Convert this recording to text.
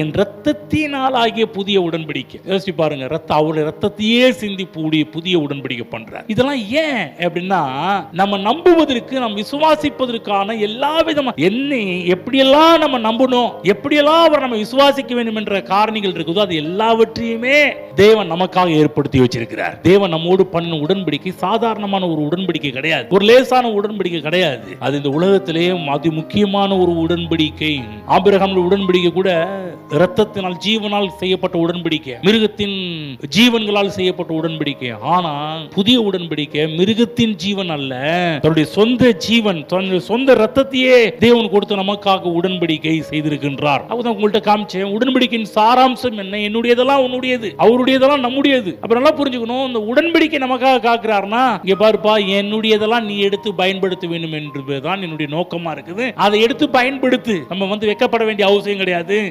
என் ரத்தத்தினால் ஆகிய புதிய உடன்படிக்கை. யோசிச்சு பாருங்க, அவருடைய ரத்தத்தையே சிந்தி புதிய உடன்படிக்கை பண்றார். இதெல்லாம் ஏன் அப்படின்னா, நம்ம நம்புவதற்கு, நம்ம விசுவாசிப்பதற்கான எல்லா விதமான என்ன எப்படியெல்லாம் நம்ம நம்பணும், எப்படியெல்லாம் அவர் நம்ம விசுவாசிக்க வேண்டும் என்ற காரணிகள் இருக்குதோ அது எல்லாவற்றையுமே தேவன் நமக்காக ஏற்படுத்தி வச்சிருக்கிறார். தேவன் நம்மோடு பண்ண உடன்படிக்கை சாதாரணமான ஒரு உடன்படிக்கை கிடையாது, ஒரு லேசான உடன்படிக்கை கிடையாது. அது இந்த உலகத்திலே அதி முக்கியமான ஒரு உடன்படிக்கை. ஆபிரகாம் உடன்படிக்கை கூட இரத்தத்தினால் ஜீவனால் செய்யப்பட்ட உடன்படிக்கை, மிருகத்தின் ஜீவன்களால் செய்யப்பட்ட உடன்படிக்கை. ஆனா புதிய உடன்படிக்கை மிருகத்தின் ஜீவன் அல்ல, தன்னுடைய சொந்த ஜீவன், சொந்த ரத்தத்தையே தேவன் கொடுத்து நமக்காக உடன்படிக்கை செய்திருக்கின்றார். அப்பதான் உங்கள்கிட்ட காமிச்சேன், உடன்படிக்கையின் சாராம்சம் என்ன, என்னுடையதெல்லாம் உன்னுடையது, அவருடையதெல்லாம் நம்முடையது. அப்புறம் நல்லா புரிஞ்சுக்கணும், இந்த உடன்படிக்கை நமக்காக காக்குறாருன்னா, இங்க பாருப்பா, என்னுடையதெல்லாம் நீ எடுத்து பயன்படுத்த வேண்டும் என்பதுதான் என்னுடைய நோக்கமா இருக்குது. அதை எடுத்து பயன்படுத்து. நம்ம வெக்கப்பட வேண்டிய அவசியம் கிடையாது.